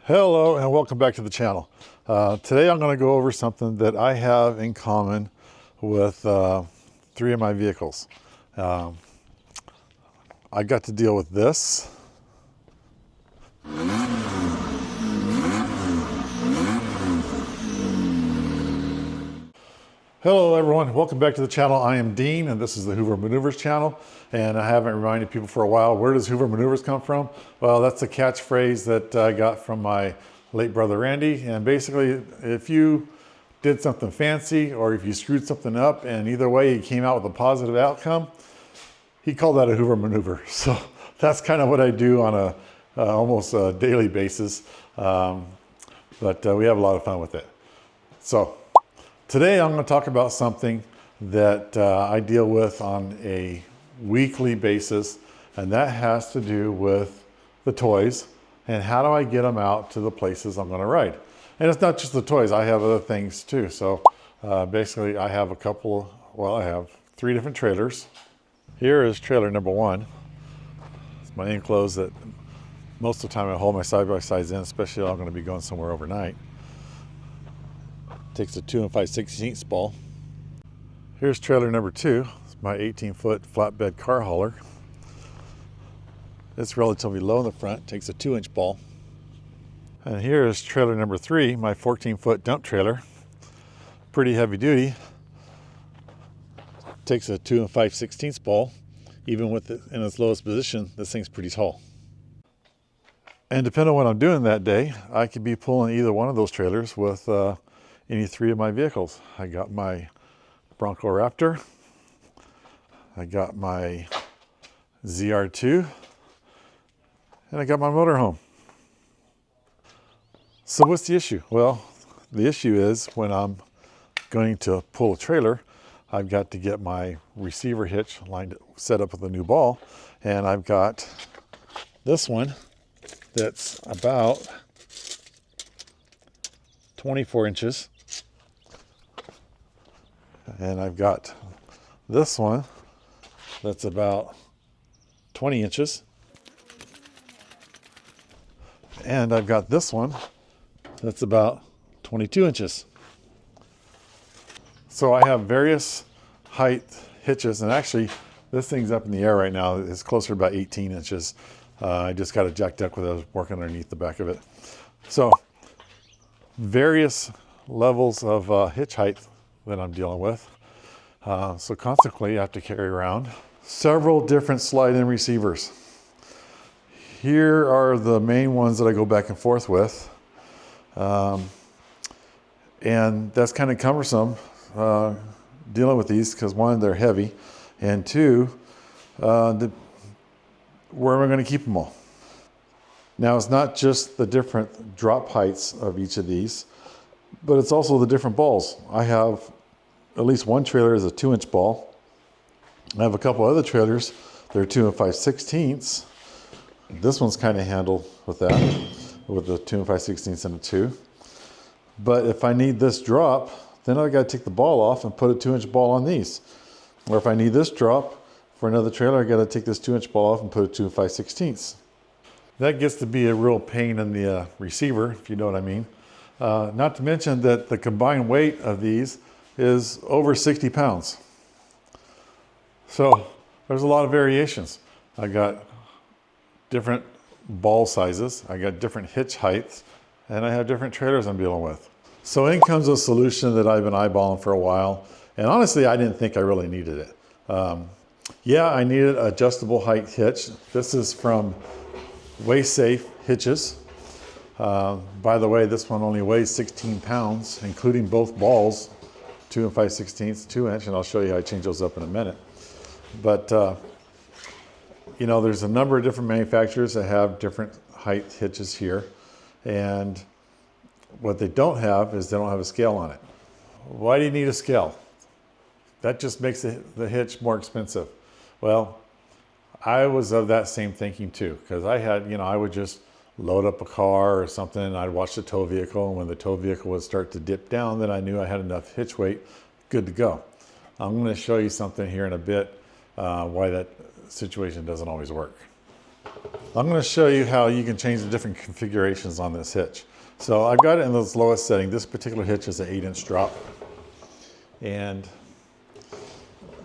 Hello and welcome back to the channel. Today I'm going to go over something that I have in common with three of my vehicles. I got to deal with this. Hello everyone, welcome back to the channel. I am Dean and this is the Hoover Maneuvers channel, and I haven't reminded people for a while, where does Hoover Maneuvers come from? Well, that's a catchphrase that I got from my late brother Randy, and basically if you did something fancy or if you screwed something up and either way you came out with a positive outcome, he called that a Hoover maneuver. So that's kind of what I do on a almost a daily basis, but we have a lot of fun with it. So today I'm going to talk about something that I deal with on a weekly basis, and that has to do with the toys and how do I get them out to the places I'm going to ride. And it's not just the toys, I have other things too. So basically I have I have three different trailers. Here is trailer number one. It's my enclosed that most of the time I hold my side-by-sides in, especially if I'm going to be going somewhere overnight. Takes a 2 5/16 ball. Here's trailer number two. It's my 18-foot flatbed car hauler. It's relatively low in the front, takes a 2-inch ball. And here is trailer number three, my 14-foot dump trailer. Pretty heavy duty. Takes a 2 5/16 ball. Even with it in its lowest position, this thing's pretty tall. And depending on what I'm doing that day, I could be pulling either one of those trailers with any three of my vehicles. I got my Bronco Raptor, I got my ZR2, and I got my motorhome. So what's the issue? Well, the issue is when I'm going to pull a trailer, I've got to get my receiver hitch set up with a new ball, and I've got this one that's about 24 inches. And I've got this one that's about 20 inches. And I've got this one that's about 22 inches. So I have various height hitches, and actually this thing's up in the air right now. It's closer to about 18 inches. I just got it jacked up with I was working underneath the back of it. So various levels of hitch height that I'm dealing with. So consequently, I have to carry around several different slide-in receivers. Here are the main ones that I go back and forth with. And that's kind of cumbersome dealing with these because one, they're heavy, and two, where am I going to keep them all? Now, it's not just the different drop heights of each of these, but it's also the different balls. I have at least one trailer is a 2-inch ball. I have a couple other trailers. They're 2 5/16. This one's kind of handled with that, with the 2 5/16 and a 2. But if I need this drop, then I got to take the ball off and put a 2-inch ball on these. Or if I need this drop for another trailer, I got to take this 2-inch ball off and put a 2 5/16. That gets to be a real pain in the receiver, if you know what I mean. Not to mention that the combined weight of these is over 60 pounds. So there's a lot of variations. I got different ball sizes, I got different hitch heights, and I have different trailers I'm dealing with. So in comes a solution that I've been eyeballing for a while, and honestly I didn't think I really needed it. Yeah, I needed adjustable height hitch. This is from Waist Safe Hitches. By the way, this one only weighs 16 pounds, including both balls, 2 5/16, 2-inch, and I'll show you how I change those up in a minute. But, you know, there's a number of different manufacturers that have different height hitches here. And what they don't have is they don't have a scale on it. Why do you need a scale? That just makes the hitch more expensive. Well, I was of that same thinking too, because I had, I would just load up a car or something and I'd watch the tow vehicle, and when the tow vehicle would start to dip down, then I knew I had enough hitch weight, good to go. I'm going to show you something here in a bit why that situation doesn't always work. I'm going to show you how you can change the different configurations on this hitch. So I've got it in this lowest setting. This particular hitch is an 8-inch drop, and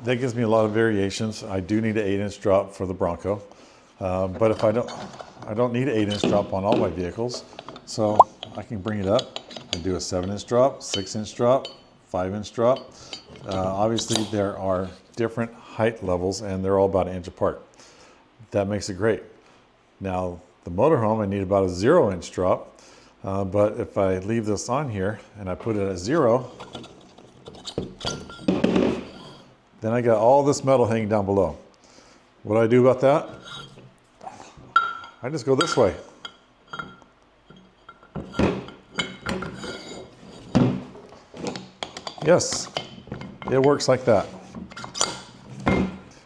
that gives me a lot of variations. I do need an 8-inch drop for the Bronco, but if I don't need an 8-inch drop on all my vehicles, so I can bring it up and do a 7-inch drop, 6-inch drop, 5-inch drop. Obviously, there are different height levels, and they're all about an inch apart. That makes it great. Now, the motorhome, I need about a 0-inch drop, but if I leave this on here and I put it at 0, then I got all this metal hanging down below. What do I do about that? I just go this way. Yes, it works like that.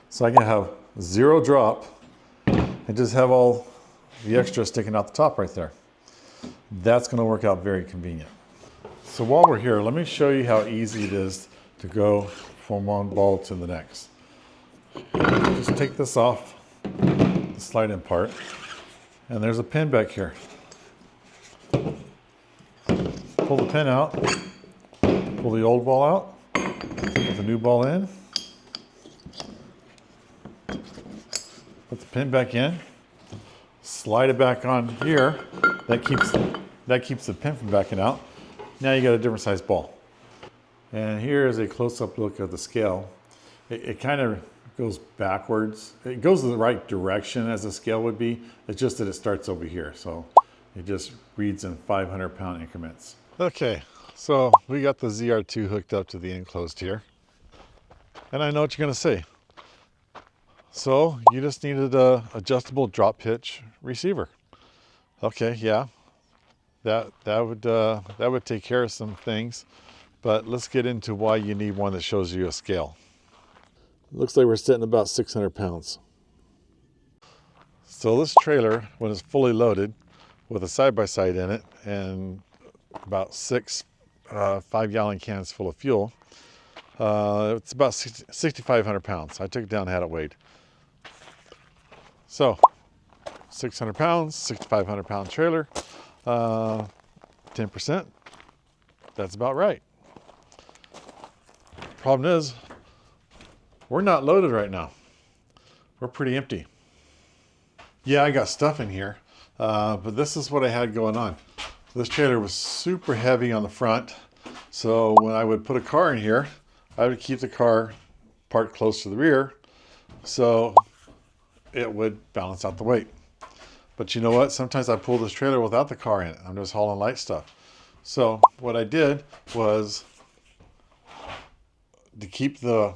So I can have 0 drop and just have all the extra sticking out the top right there. That's going to work out very convenient. So while we're here, let me show you how easy it is to go from one ball to the next. Just take this off the slide-in part, and there's a pin back here. Pull the pin out, pull the old ball out, put the new ball in, put the pin back in, slide it back on here. That keeps the pin from backing out. Now you got a different size ball. And here is a close-up look of the scale. It kind of goes backwards. It goes in the right direction as a scale would be. It's just that it starts over here. So it just reads in 500-pound increments. Okay, so we got the ZR2 hooked up to the enclosed here. And I know what you're going to say. So you just needed a adjustable drop hitch receiver. Okay, yeah, that would take care of some things, but let's get into why you need one that shows you a scale. Looks like we're sitting about 600 pounds. So this trailer, when it's fully loaded with a side-by-side in it and about 6 5-gallon cans full of fuel, it's about 6,500 pounds. I took it down and had it weighed. So 600 pounds, 6,500 pound trailer, 10%, that's about right. Problem is, we're not loaded right now. We're pretty empty. Yeah, I got stuff in here, but this is what I had going on. This trailer was super heavy on the front, so when I would put a car in here, I would keep the car parked close to the rear, so it would balance out the weight. But you know what? Sometimes I pull this trailer without the car in it. I'm just hauling light stuff. So what I did was, to keep the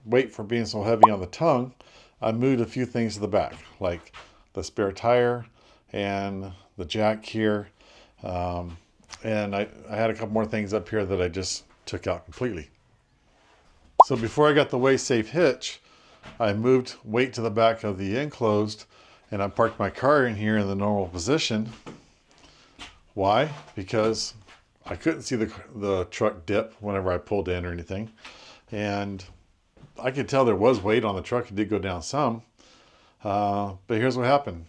weight from being so heavy on the tongue, I moved a few things to the back, like the spare tire and the jack here. And I had a couple more things up here that I just took out completely. So before I got the Way Safe hitch, I moved weight to the back of the enclosed, and I parked my car in here in the normal position. Why? Because I couldn't see the truck dip whenever I pulled in or anything. And I could tell there was weight on the truck. It did go down some. But here's what happened.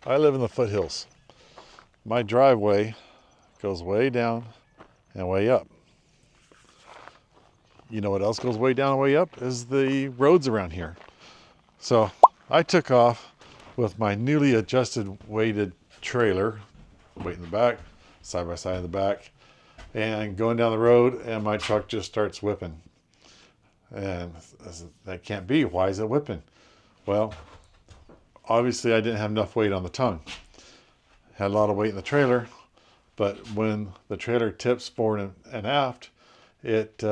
I live in the foothills. My driveway goes way down and way up. You know what else goes way down and way up? Is the roads around here. So I took off with my newly adjusted weighted trailer, weight in the back, side by side in the back, and going down the road, and my truck just starts whipping. And I said, that can't be. Why is it whipping? Well, obviously I didn't have enough weight on the tongue. Had a lot of weight in the trailer, but when the trailer tips forward and aft, it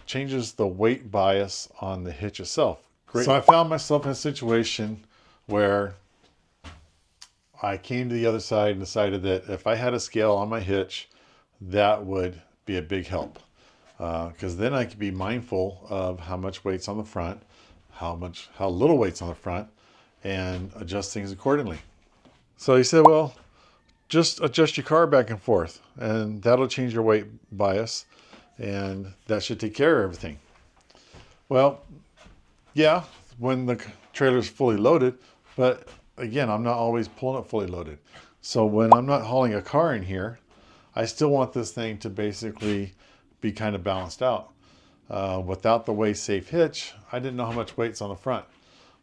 changes the weight bias on the hitch itself. Great. So I found myself in a situation where I came to the other side and decided that if I had a scale on my hitch, that would be a big help. Because then I could be mindful of how much weight's on the front, how little weight's on the front, and adjust things accordingly. So he said, well, just adjust your car back and forth, and that'll change your weight bias, and that should take care of everything. Well, yeah, when the trailer's fully loaded, but again, I'm not always pulling it fully loaded. So when I'm not hauling a car in here, I still want this thing to basically be kind of balanced out. Without the way safe hitch, I didn't know how much weight's on the front.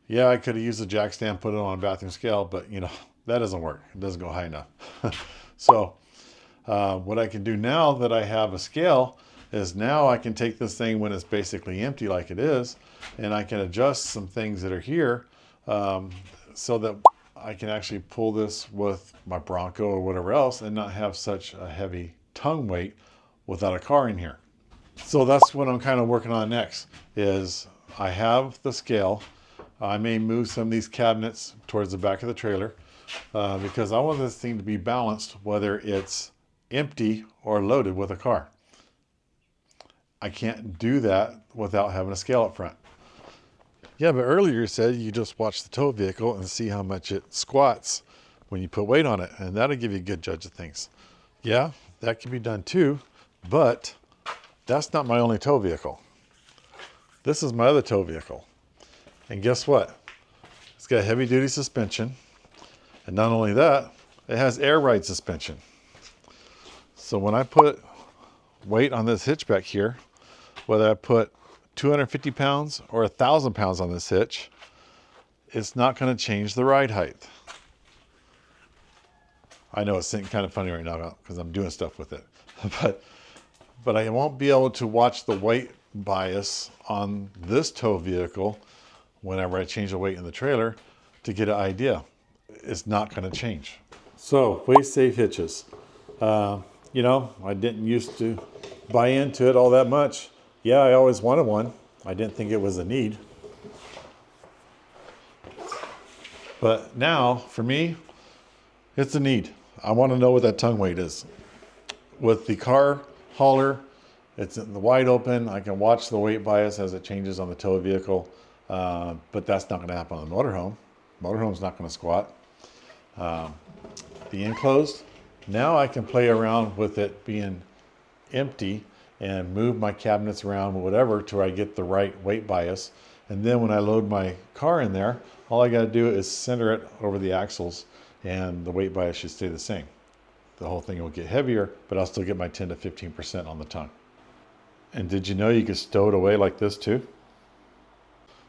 Yeah, I could have used a jack stand, put it on a bathroom scale, but you know, that doesn't work. It doesn't go high enough. So what I can do now that I have a scale is now I can take this thing when it's basically empty like it is, and I can adjust some things that are here so that I can actually pull this with my Bronco or whatever else and not have such a heavy tongue weight without a car in here. So that's what I'm kind of working on next, is I have the scale. I may move some of these cabinets towards the back of the trailer because I want this thing to be balanced whether it's empty or loaded with a car. I can't do that without having a scale up front. Yeah, but earlier you said you just watch the tow vehicle and see how much it squats when you put weight on it, and that'll give you a good judge of things. Yeah, that can be done too, but that's not my only tow vehicle. This is my other tow vehicle. And guess what? It's got heavy duty suspension. And not only that, it has air ride suspension. So when I put weight on this hitch back here, whether I put 250 pounds or 1,000 pounds on this hitch, it's not going to change the ride height. I know it's kind of funny right now because I'm doing stuff with it. But I won't be able to watch the weight bias on this tow vehicle whenever I change the weight in the trailer to get an idea. It's not going to change. So, weight safe hitches. You know, I didn't used to buy into it all that much. Yeah, I always wanted one. I didn't think it was a need. But now, for me, it's a need. I want to know what that tongue weight is. With the car hauler, it's in the wide open. I can watch the weight bias as it changes on the tow vehicle, but that's not going to happen on the motorhome. Motorhome's not going to squat. The enclosed, now I can play around with it being empty and move my cabinets around or whatever till I get the right weight bias. And then when I load my car in there, all I got to do is center it over the axles and the weight bias should stay the same. The whole thing will get heavier, but I'll still get my 10 to 15% on the tongue. And did you know you could stow it away like this too?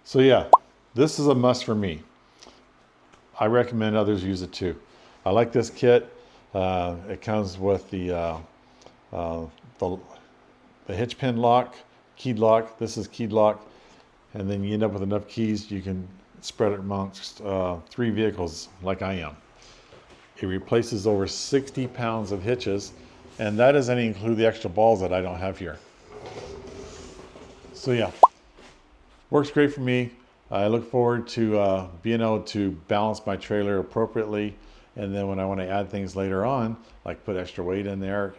So yeah, this is a must for me. I recommend others use it too. I like this kit. It comes with the hitch pin lock, keyed lock. This is keyed lock. And then you end up with enough keys, you can spread it amongst 3 vehicles like I am. It replaces over 60 pounds of hitches, and that doesn't include the extra balls that I don't have here. So yeah, works great for me. I look forward to being able to balance my trailer appropriately, and then when I want to add things later on, like put extra weight in there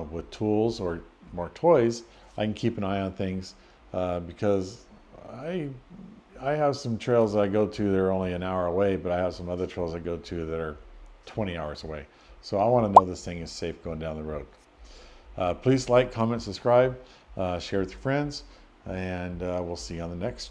with tools or more toys, I can keep an eye on things because I have some trails that I go to that are only an hour away, but I have some other trails I go to that are 20 hours away. So I want to know this thing is safe going down the road. Please like, comment, subscribe, share with your friends, and we'll see you on the next